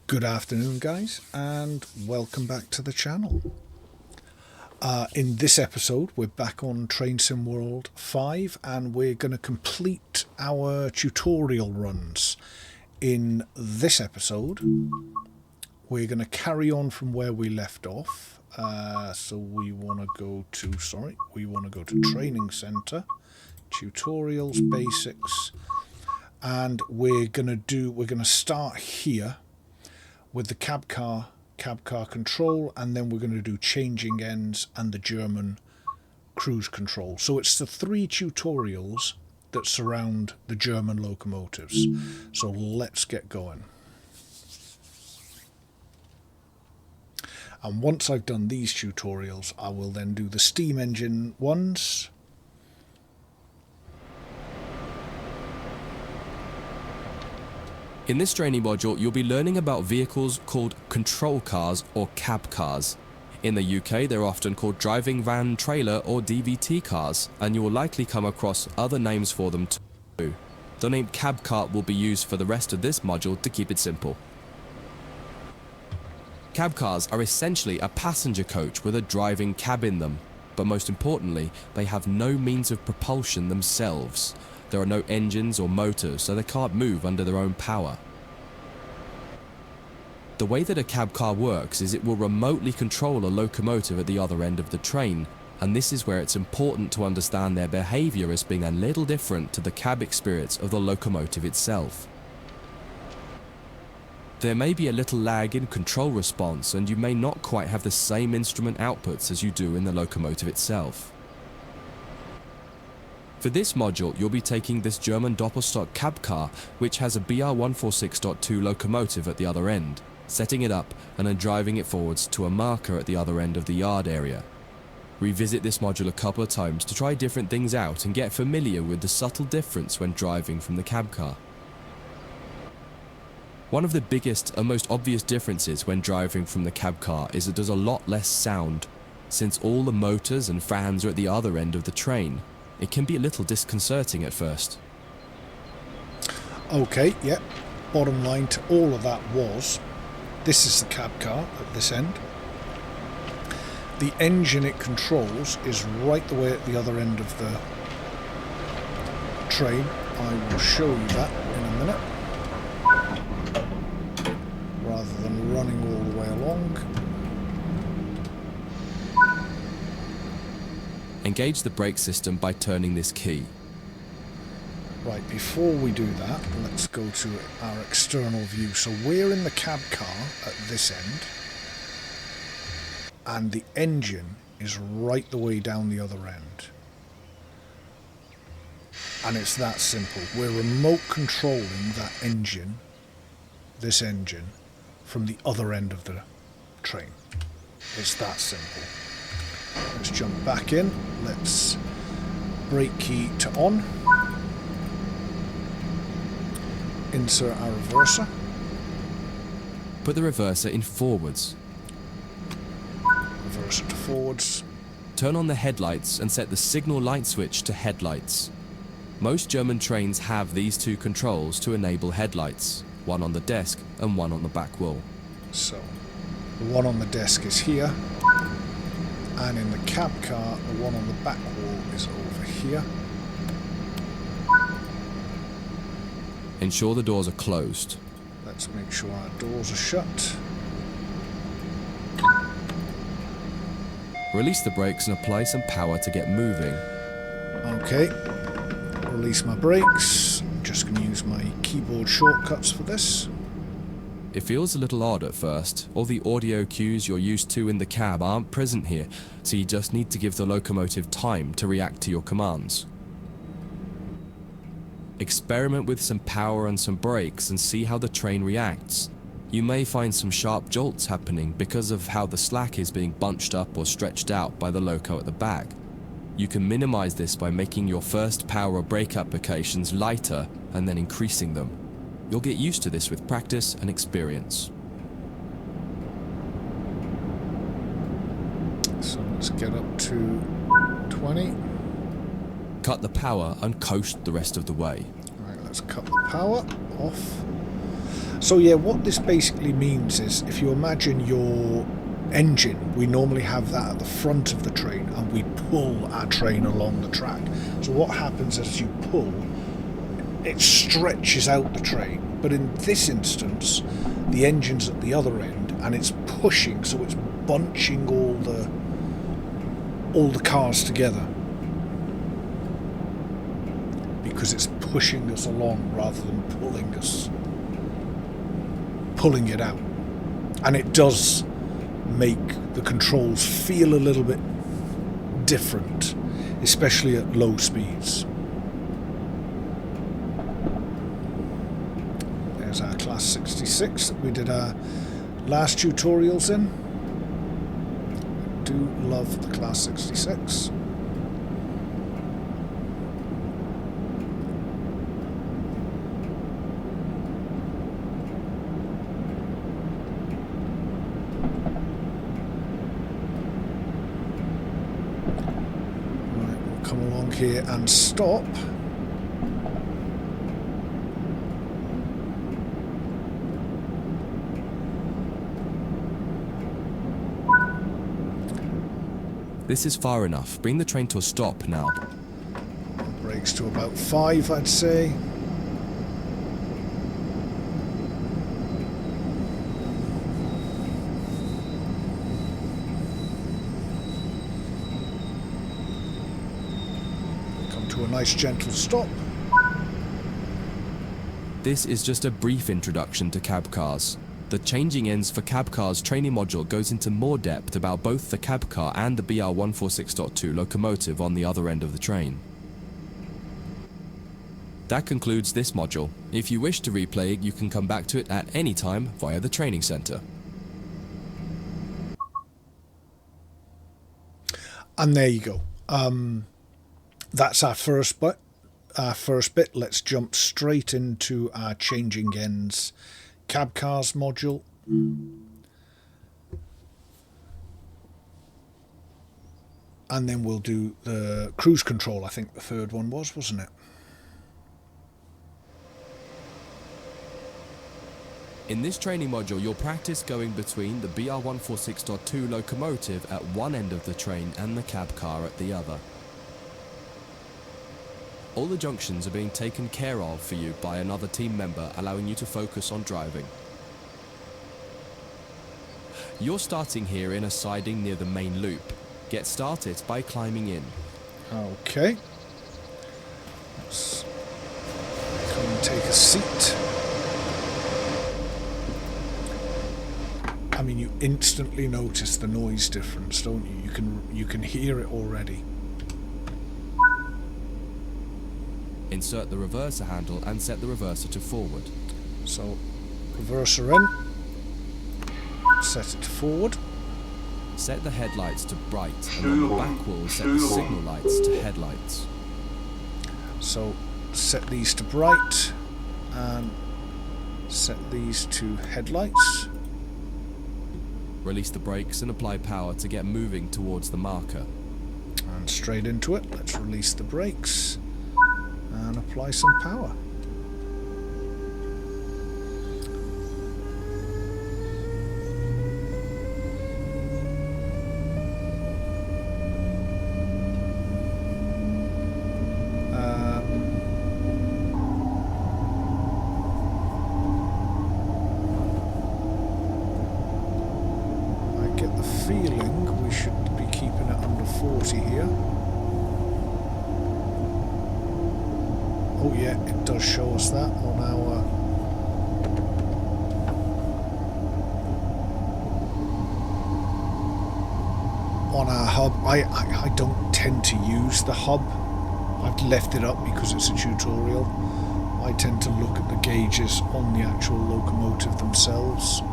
Good afternoon, guys, and welcome back to the channel. In this episode, we're back on Train Sim World 5, and we're going to complete our tutorial runs. In this episode, we're going to carry on from where we left off. So we want to go to Training Center, Tutorials, Basics, and we're going to start here with the cab car control, and then we're going to do changing ends and the German cruise control. So it's the three tutorials that surround the German locomotives. So let's get going. And once I've done these tutorials, I will then do the steam engine ones. In this training module, you'll be learning about vehicles called control cars or cab cars. In the UK, they're often called driving van trailer or DVT cars, and you will likely come across other names for them too. The name cab car will be used for the rest of this module to keep it simple. Cab cars are essentially a passenger coach with a driving cab in them, but most importantly, they have no means of propulsion themselves. There are no engines or motors, so they can't move under their own power. The way that a cab car works is it will remotely control a locomotive at the other end of the train, and this is where it's important to understand their behavior as being a little different to the cab experience of the locomotive itself. There may be a little lag in control response, and you may not quite have the same instrument outputs as you do in the locomotive itself. For this module, you'll be taking this German Doppelstock cab car, which has a BR146.2 locomotive at the other end, setting it up and then driving it forwards to a marker at the other end of the yard area. Revisit this module a couple of times to try different things out and get familiar with the subtle difference when driving from the cab car. One of the biggest and most obvious differences when driving from the cab car is that there's a lot less sound. Since all the motors and fans are at the other end of the train, it can be a little disconcerting at first. Okay, yeah. Bottom line to all of that was, this is the cab car at this end. The engine it controls is right the way at the other end of the train. I will show you that in a minute, rather than running all the way along. Engage the brake system by turning this key. Right, before we do that, let's go to our external view. So we're in the cab car at this end, and the engine is right the way down the other end. And it's that simple. We're remote controlling that engine, this engine, from the other end of the train. It's that simple. Let's jump back in. Let's brake key to on. Insert our reverser. Put the reverser in forwards. Reverser to forwards. Turn on the headlights and set the signal light switch to headlights. Most German trains have these two controls to enable headlights, one on the desk and one on the back wall. So, the one on the desk is here. And in the cab car, the one on the back wall is over here. Ensure the doors are closed. Let's make sure our doors are shut. Release the brakes and apply some power to get moving. Okay, release my brakes. I'm just going to use my keyboard shortcuts for this. It feels a little odd at first. All the audio cues you're used to in the cab aren't present here, so you just need to give the locomotive time to react to your commands. Experiment with some power and some brakes and see how the train reacts. You may find some sharp jolts happening because of how the slack is being bunched up or stretched out by the loco at the back. You can minimize this by making your first power or brake applications lighter and then increasing them. You'll get used to this with practice and experience. So let's get up to 20. Cut the power and coast the rest of the way. Right, let's cut the power off. So yeah, what this basically means is, if you imagine your engine, we normally have that at the front of the train and we pull our train along the track. So what happens as you pull, it stretches out the train. But in this instance, the engine's at the other end and it's pushing, so it's bunching all the cars together, because it's pushing us along rather than pulling it out. And it does make the controls feel a little bit different, especially at low speeds. There's our Class 66 that we did our last tutorials in. I do love the Class 66. Come along here and stop. This is far enough. Bring the train to a stop now. Brakes to about 5, I'd say. A nice gentle stop. This is just a brief introduction to cab cars. The changing ends for cab cars training module goes into more depth about both the cab car and the BR146.2 locomotive on the other end of the train. That concludes this module. If you wish to replay it, you can come back to it at any time via the training center. And there you go. That's our first bit. Let's jump straight into our changing ends cab cars module. And then we'll do the cruise control. I think the third one wasn't it? In this training module, you'll practice going between the BR146.2 locomotive at one end of the train and the cab car at the other. All the junctions are being taken care of for you by another team member, allowing you to focus on driving. You're starting here in a siding near the main loop. Get started by climbing in. Okay. Let's come and take a seat. I mean, you instantly notice the noise difference, don't you? You can hear it already. Insert the reverser handle and set the reverser to forward. So, reverser in, set it to forward. Set the headlights to bright, and on the back wheel set the signal lights to headlights. So, set these to bright, and set these to headlights. Release the brakes and apply power to get moving towards the marker. And straight into it. Let's release the brakes and apply some power. I get the feeling we should be keeping it under 40 here. Oh yeah, it does show us that on our hub. I don't tend to use the hub. I've left it up because it's a tutorial. I tend to look at the gauges on the actual locomotive themselves.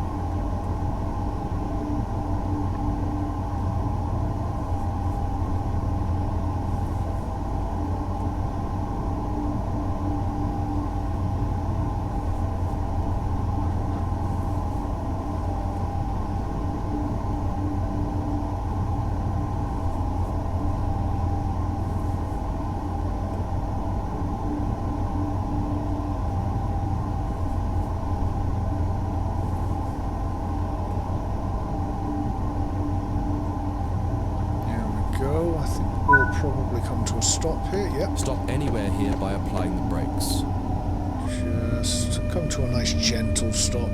probably come to a stop here. Yep. Stop anywhere here by applying the brakes. Just come to a nice gentle stop.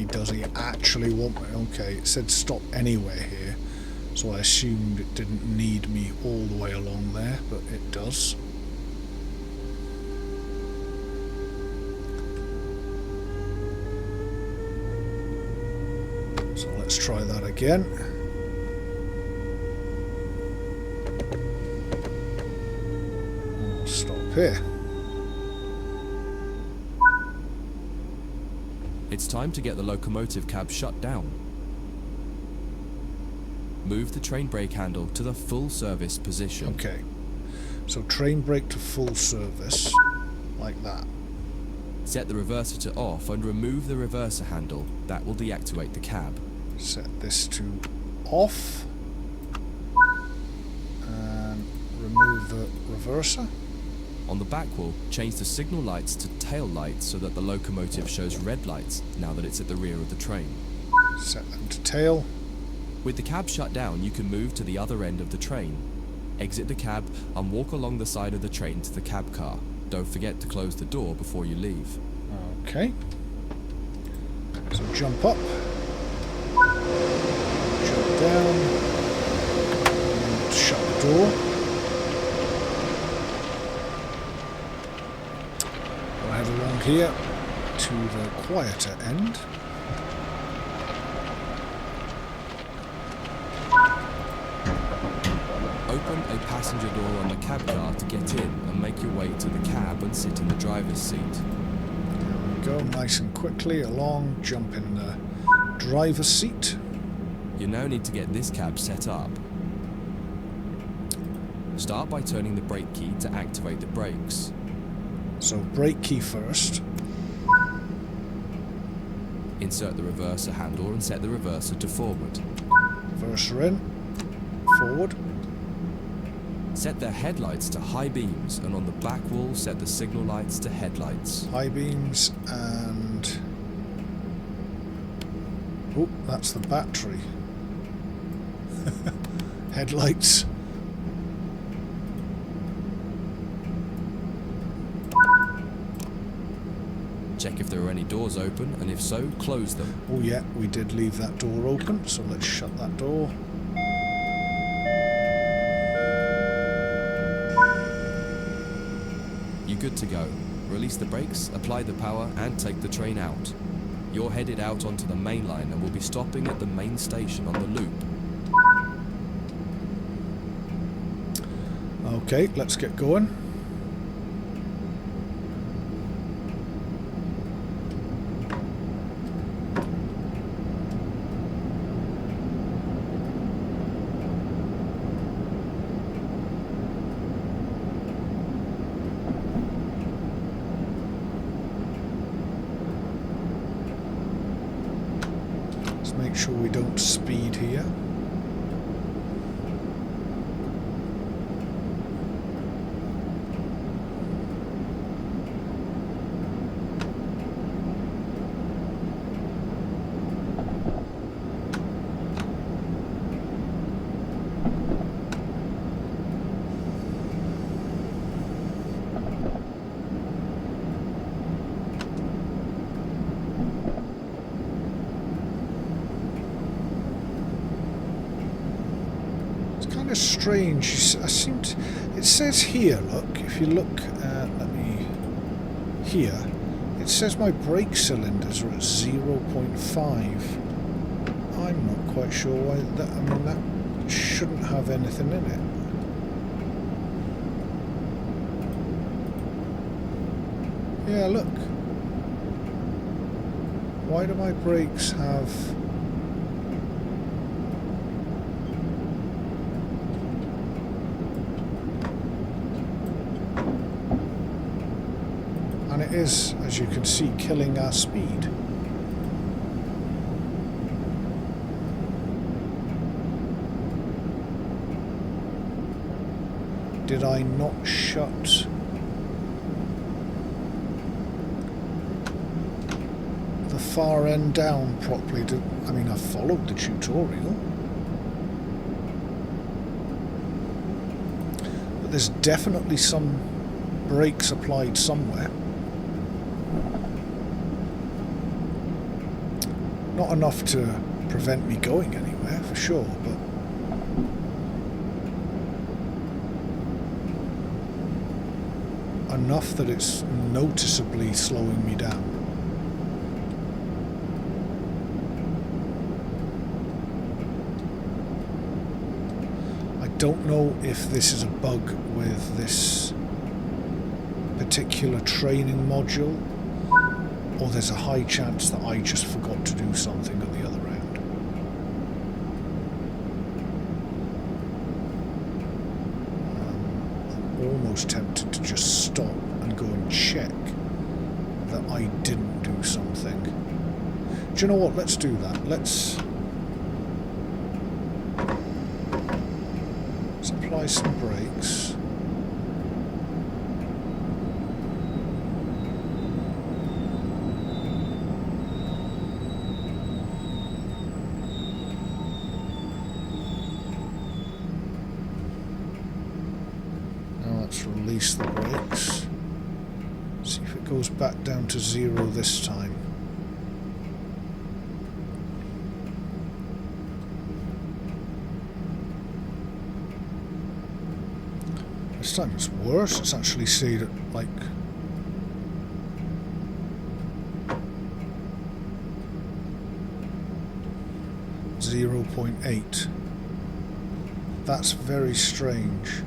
Does he actually want me? Okay, it said stop anywhere here, so I assumed it didn't need me all the way along there, but it does. So let's try that again. I'll stop here. It's time to get the locomotive cab shut down. Move the train brake handle to the full service position. Okay, so train brake to full service, like that. Set the reverser to off and remove the reverser handle. That will deactivate the cab. Set this to off and remove the reverser. On the back wall, change the signal lights to tail lights so that the locomotive shows red lights now that it's at the rear of the train. Set them to tail. With the cab shut down, you can move to the other end of the train. Exit the cab and walk along the side of the train to the cab car. Don't forget to close the door before you leave. Okay. So jump up. Jump down. And shut the door. Head along here to the quieter end. Open a passenger door on the cab car to get in and make your way to the cab and sit in the driver's seat. There we go, nice and quickly along, jump in the driver's seat. You now need to get this cab set up. Start by turning the brake key to activate the brakes. So brake key first. Insert the reverser handle and set the reverser to forward. Reverser in. Forward. Set the headlights to high beams, and on the back wall set the signal lights to headlights. High beams and... Oh, that's the battery. Headlights. Check if there are any doors open, and if so, close them. Oh yeah, we did leave that door open, so let's shut that door. You're good to go. Release the brakes, apply the power, and take the train out. You're headed out onto the main line and will be stopping at the main station on the loop. Okay, let's get going. Make sure we don't speed here. Strange. I seem to, it says here, look, if you look at, let me, here, it says my brake cylinders are at 0.5. I'm not quite sure why that, I mean, that shouldn't have anything in it. Yeah, look. Why do my brakes have... And it is, as you can see, killing our speed. Did I not shut? far end down properly. I mean, I followed the tutorial. But there's definitely some brakes applied somewhere. Not enough to prevent me going anywhere, for sure, but enough that it's noticeably slowing me down. I don't know if this is a bug with this particular training module, or there's a high chance that I just forgot to do something at the other end. I'm almost tempted to just stop and go and check that I didn't do something. Do you know what? Let's do that. Let's apply some brakes. Release the brakes. See if it goes back down to 0 this time. This time it's worse. It's actually stayed at like .8. That's very strange.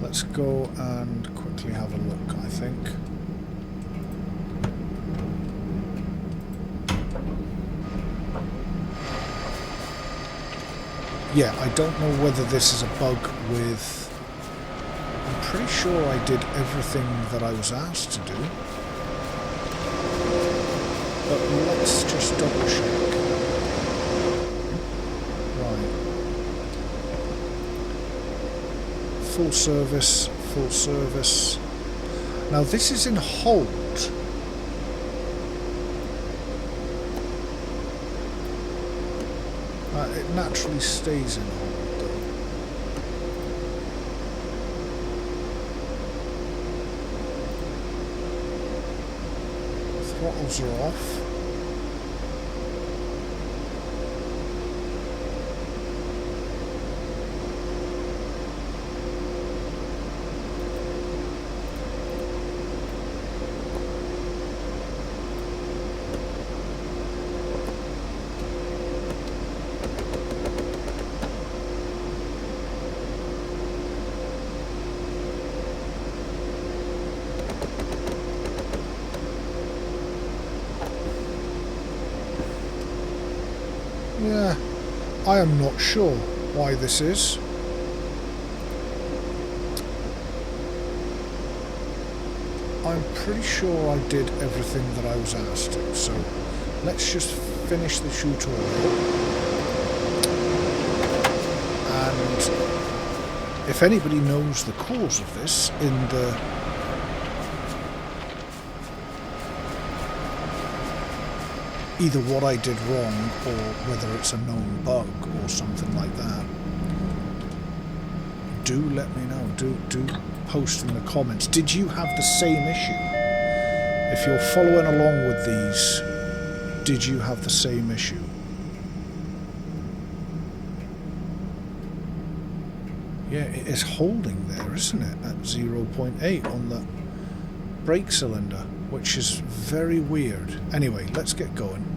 Let's go and quickly have a look, I think. Yeah, I don't know whether this is a bug with... I'm pretty sure I did everything that I was asked to do. But let's just double check. Right. Full service, full service. Now this is in hold. It naturally stays in hold though. Throttles are off. Yeah, I am not sure why this is. I'm pretty sure I did everything that I was asked to, so let's just finish the tutorial. And if anybody knows the cause of this in the either what I did wrong or whether it's a known bug or something like that, do let me know. Do post in the comments. Did you have the same issue? If you're following along with these, did you have the same issue? Yeah, it is holding there, isn't it, at 0.8 on the brake cylinder, which is very weird. Anyway, let's get going.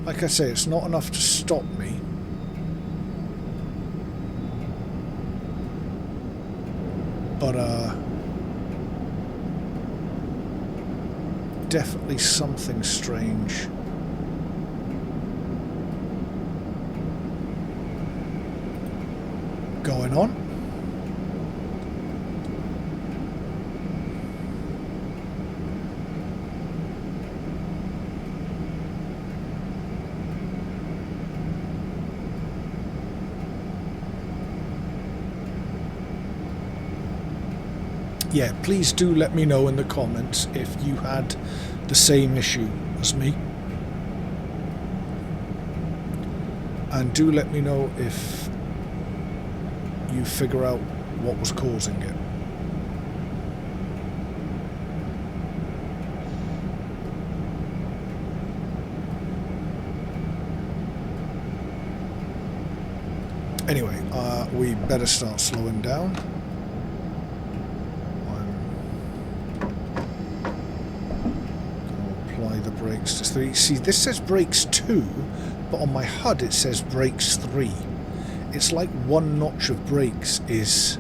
Like I say, it's not enough to stop me. But definitely something strange. Going on. yeah, please do let me know in the comments if you had the same issue as me. And do let me know if you figure out what was causing it. Anyway, we better start slowing down. Apply the brakes to 3. See, this says brakes 2, but on my HUD it says brakes 3. It's like one notch of brakes is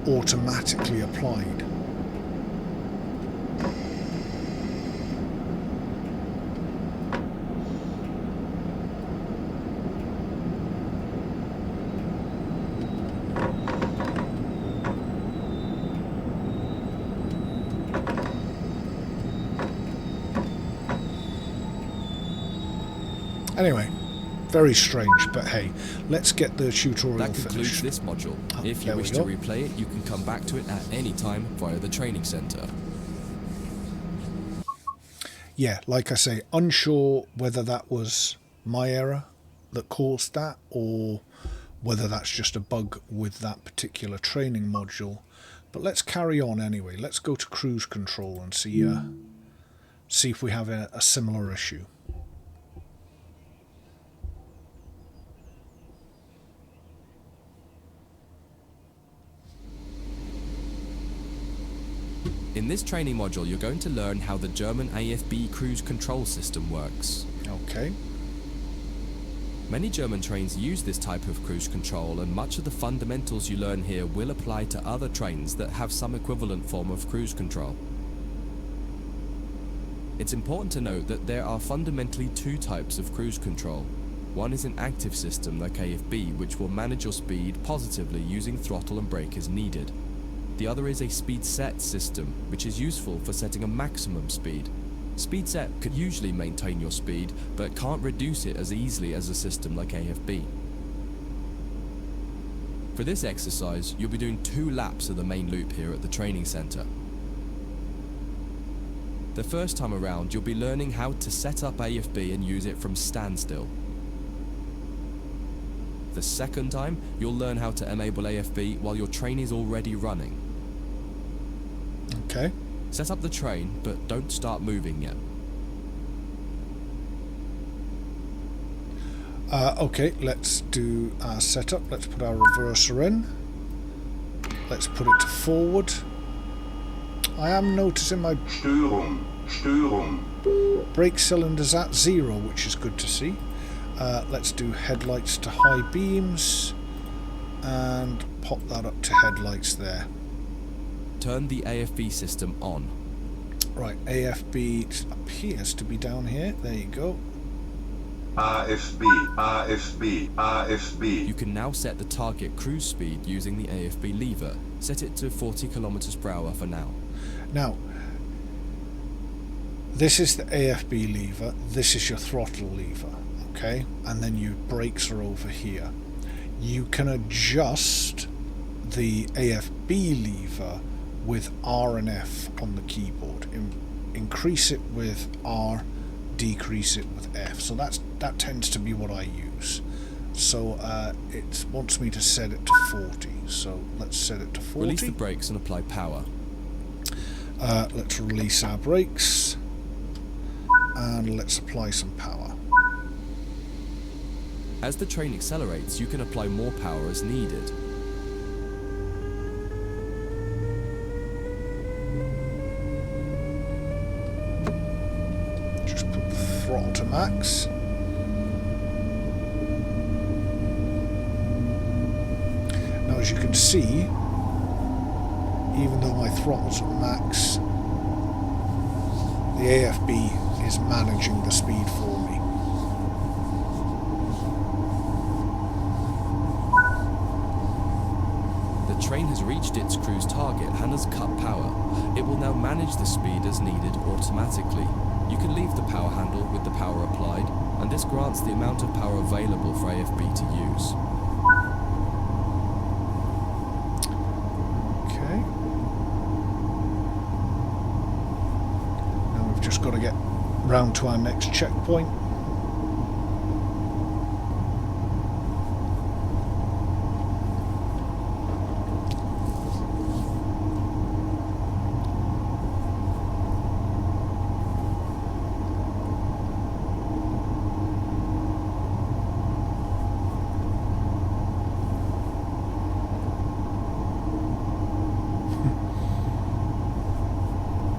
automatically applied. Anyway, very strange, but hey, let's get the tutorial That concludes finished. this module. If you wish to replay it, you can come back to it at any time via the training center. Yeah, like I say, unsure whether that was my error that caused that or whether that's just a bug with that particular training module. But let's carry on anyway. Let's go to cruise control and see if we have a similar issue. In this training module, you're going to learn how the German AFB cruise control system works. Okay. Many German trains use this type of cruise control, and much of the fundamentals you learn here will apply to other trains that have some equivalent form of cruise control. It's important to note that there are fundamentally two types of cruise control. One is an active system like AFB, which will manage your speed positively using throttle and brake as needed. The other is a speed set system, which is useful for setting a maximum speed. Speed set could usually maintain your speed, but can't reduce it as easily as a system like AFB. For this exercise, you'll be doing 2 laps of the main loop here at the training center. The first time around, you'll be learning how to set up AFB and use it from standstill. The second time, you'll learn how to enable AFB while your train is already running. Okay. Set up the train, but don't start moving yet. Okay, let's do our setup. Let's put our reverser in. Let's put it to forward. I am noticing my brake cylinders at 0, which is good to see. Let's do headlights to high beams and pop that up to headlights there. Turn the AFB system on. Right, AFB appears to be down here. There you go. AFB, AFB, AFB. You can now set the target cruise speed using the AFB lever. Set it to 40 km per hour for now. Now, this is the AFB lever, this is your throttle lever, okay? And then your brakes are over here. You can adjust the AFB lever with R and F on the keyboard. Increase it with R, decrease it with F. So that tends to be what I use. So it wants me to set it to 40. So let's set it to 40. Release the brakes and apply power. Let's release our brakes and let's apply some power. As the train accelerates, you can apply more power as needed. Just put the throttle to max. Now, as you can see, even though my throttle's at max, the AFB is managing the speed for me. The train has reached its cruise target and has cut power. It will now manage the speed as needed automatically. You can leave the power handle with the power applied, and this grants the amount of power available for AFB to use. just got to get round to our next checkpoint.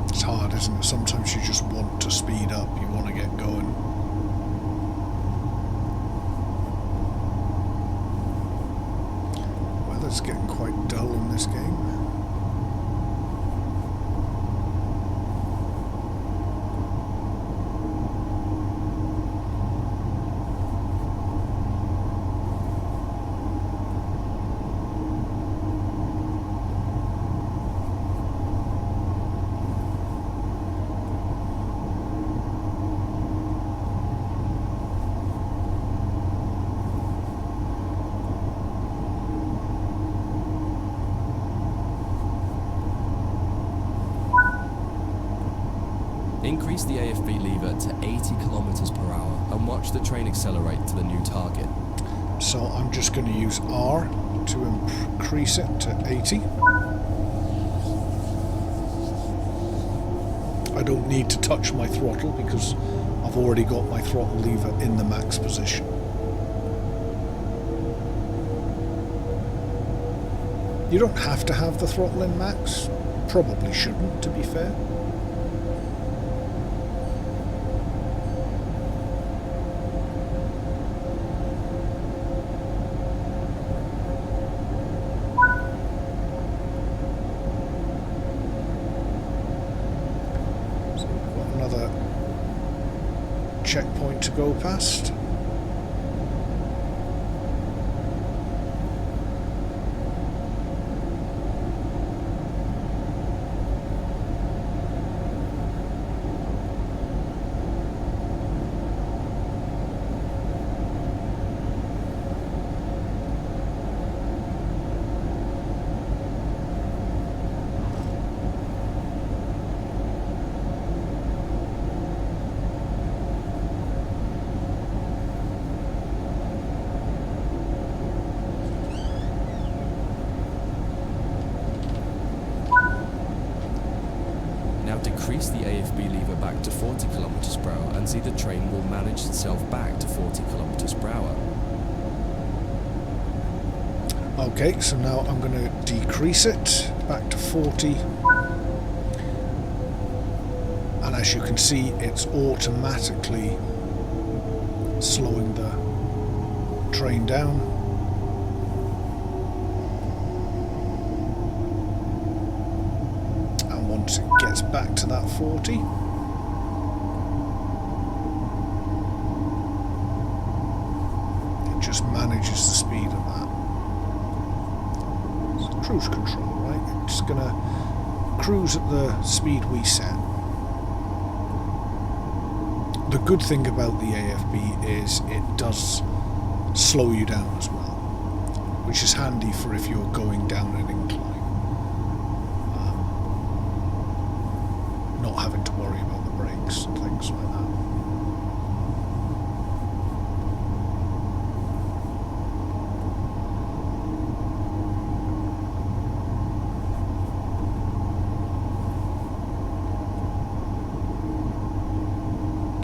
It's hard, isn't it? Sometimes you just want to speed up, you want to get going. Weather's getting quite dull in this game. Increase the AFB lever to 80 kilometers per hour and watch the train accelerate to the new target. So I'm just going to use R to increase it to 80. I don't need to touch my throttle because I've already got my throttle lever in the max position. You don't have to have the throttle in max. Probably shouldn't, to be fair. Checkpoint to go past. Decrease the AFB lever back to 40 kilometers per hour and see the train will manage itself back to 40 kilometers per hour. Okay, so now I'm going to decrease it back to 40. And as you can see, it's automatically slowing the train down. Once it gets back to that 40, it just manages the speed of that. It's cruise control, right? It's going to cruise at the speed we set. The good thing about the AFB is it does slow you down as well, which is handy for if you're going down an incline. Not having to worry about the brakes and things like that.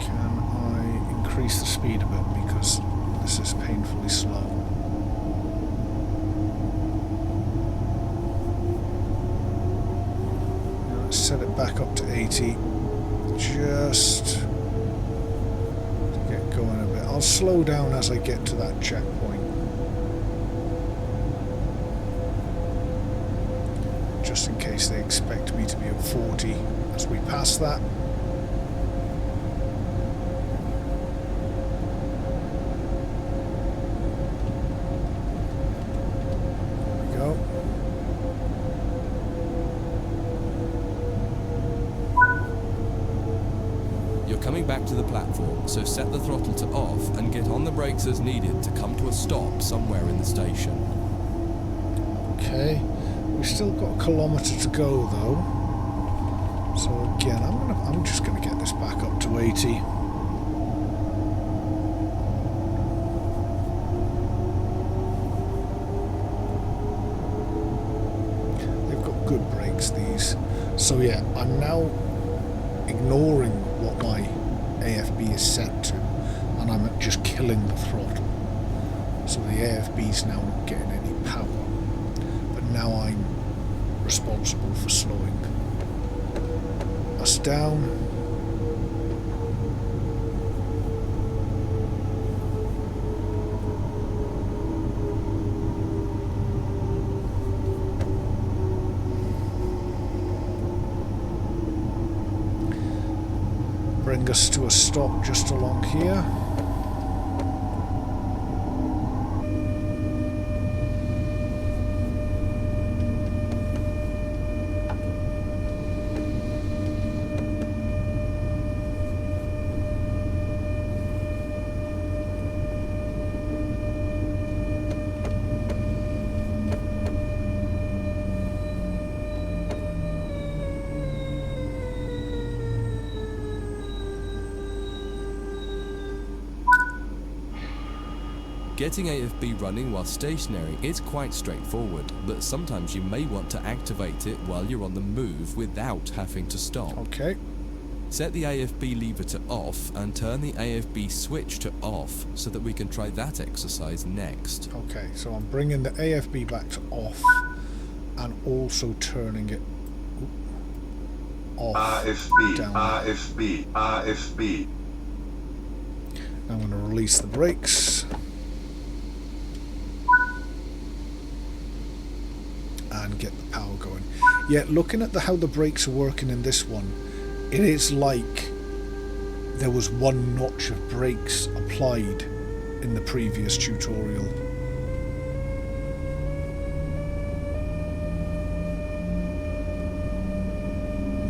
Can I increase the speed a bit because this is painfully slow? Set it back up to 80 just to get going a bit. I'll slow down as I get to that checkpoint, just in case they expect me to be at 40 as we pass that. There we go. Coming back to the platform, so set the throttle to off and get on the brakes as needed to come to a stop somewhere in the station. Okay, we've still got a kilometre to go though. So again, I'm just going to get this back 80. They've got good brakes, these. So yeah, I'm now ignoring what my AFB is set to, and I'm just killing the throttle. So the AFB's now not getting any power, but now I'm responsible for slowing us down. Bring us to a stop just along here. Getting AFB running while stationary is quite straightforward, but sometimes you may want to activate it while you're on the move without having to stop. Okay. Set the AFB lever to off and turn the AFB switch to off so that we can try that exercise next. Okay, so I'm bringing the AFB back to off and also turning it off. AFB, down. AFB, AFB. Now I'm going to release the brakes. And get the power going. Yeah, looking at how the brakes are working in this one, it is like there was one notch of brakes applied in the previous tutorial.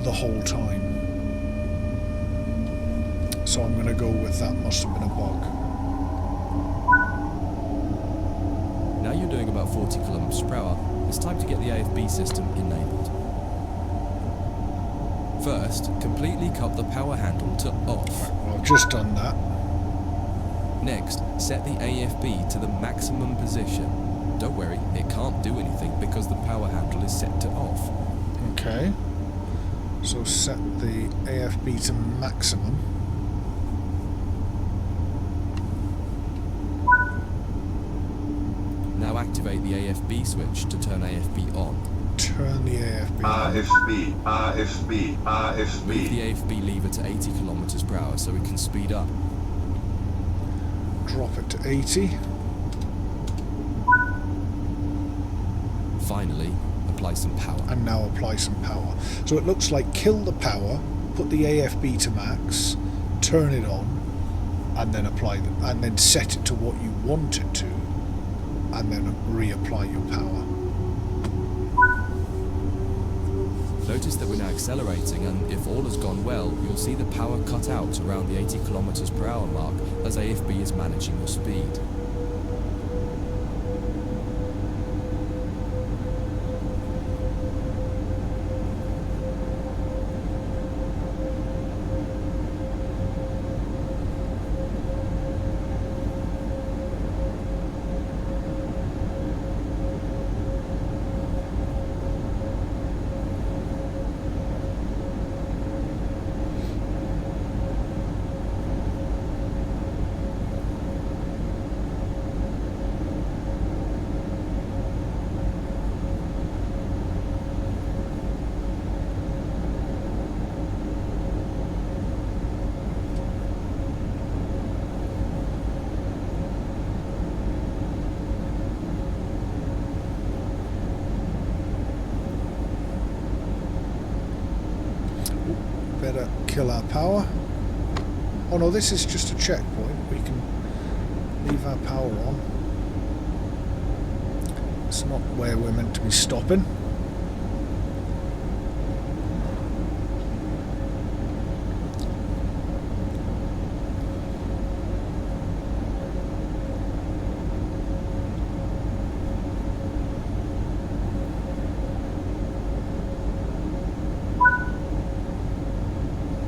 The whole time. So I'm going to go with that must have been a bug. Now you're doing about 40 kilometers per hour. It's time to get the AFB system enabled. First, completely cut the power handle to off. Well, I've just done that. Next, set the AFB to the maximum position. Don't worry, it can't do anything because the power handle is set to off. Okay. So set the AFB to maximum. Now activate the AFB switch to turn AFB on. Turn the AFB on. AFB, AFB, Move AFB. the AFB lever to 80 kilometers per hour so we can speed up. Drop it to 80. Finally, apply some power. And now apply some power. So it looks like kill the power, put the AFB to max, turn it on, and then and then set it to what you want it to, and then reapply your power. Notice that we're now accelerating, and if all has gone well, you'll see the power cut out around the 80 kilometers per hour mark as AFB is managing your speed. Better kill our power. Oh no, this is just a checkpoint. We can leave our power on. It's not where we're meant to be stopping.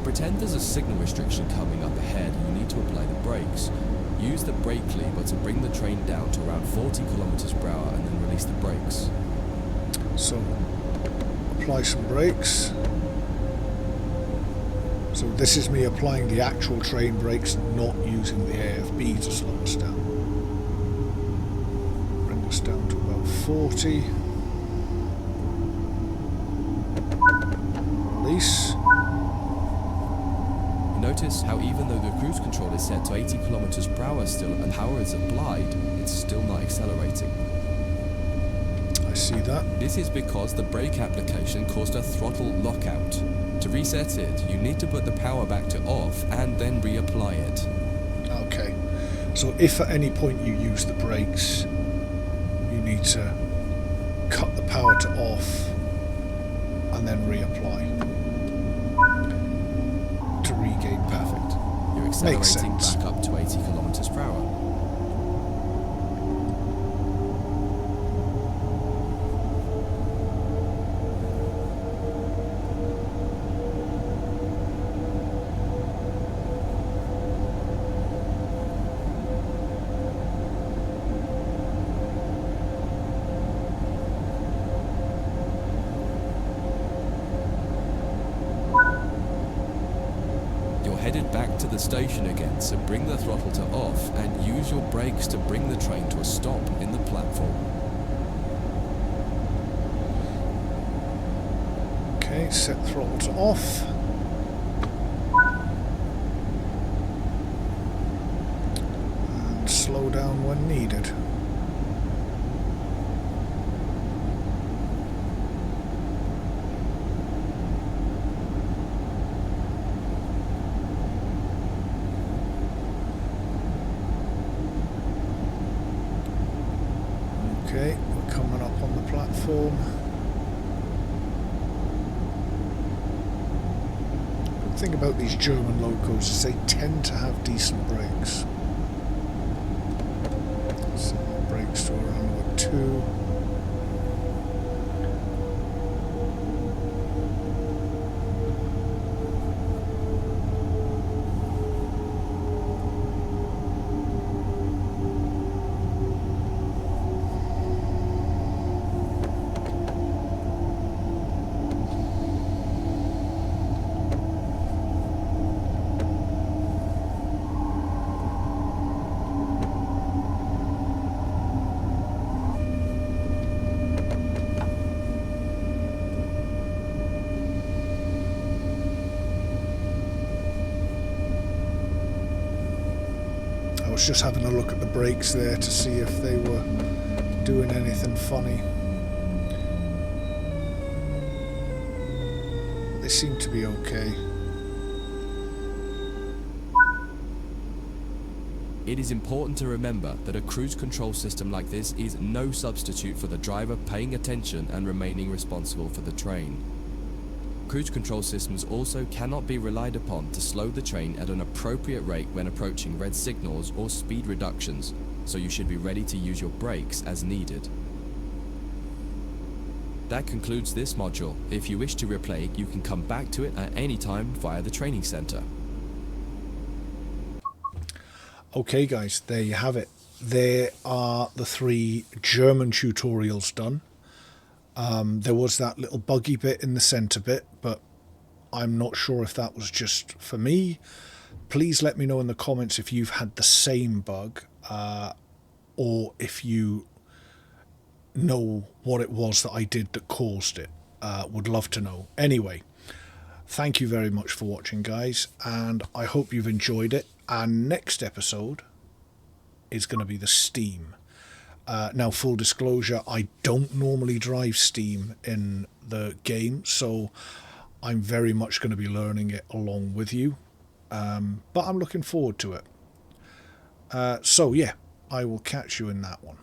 Pretend there's a signal restriction coming up ahead and you need to apply the brakes, use the brake lever to bring the train down to around 40 kilometers per hour and then release the brakes. So, apply some brakes. So this is me applying the actual train brakes, not using the AFB to slow us down. Bring us down to about 40. Release. Notice how even though the cruise control is set to 80 kilometers per hour still and power is applied, it's still not accelerating. I see that. This is because the brake application caused a throttle lockout. To reset it, you need to put the power back to off and then reapply it. Okay. So if at any point you use the brakes, you need to cut the power to off and then reapply to regain power. Perfect. You're accelerating back up to 80 kilometers per hour. Headed back to the station again, so bring the throttle to off and use your brakes to bring the train to a stop in the platform. Okay, set throttle to off. And slow down when needed. Okay, we're coming up on the platform. The thing about these German locos is they tend to have decent brakes. So brakes to around about 2. I was just having a look at the brakes there to see if they were doing anything funny. They seem to be okay. It is important to remember that a cruise control system like this is no substitute for the driver paying attention and remaining responsible for the train. Cruise control systems also cannot be relied upon to slow the train at an appropriate rate when approaching red signals or speed reductions, so you should be ready to use your brakes as needed. That concludes this module. If you wish to replay, you can come back to it at any time via the training center. Okay guys, there you have it. There are the 3 German tutorials done. There was that little buggy bit in the center bit, but I'm not sure if that was just for me. Please let me know in the comments if you've had the same bug, or if you know what it was that I did that caused it. Would love to know. Anyway, thank you very much for watching guys, and I hope you've enjoyed it. And next episode is going to be the Steam. Now, full disclosure, I don't normally drive Steam in the game, so I'm very much going to be learning it along with you. But I'm looking forward to it. So yeah, I will catch you in that one.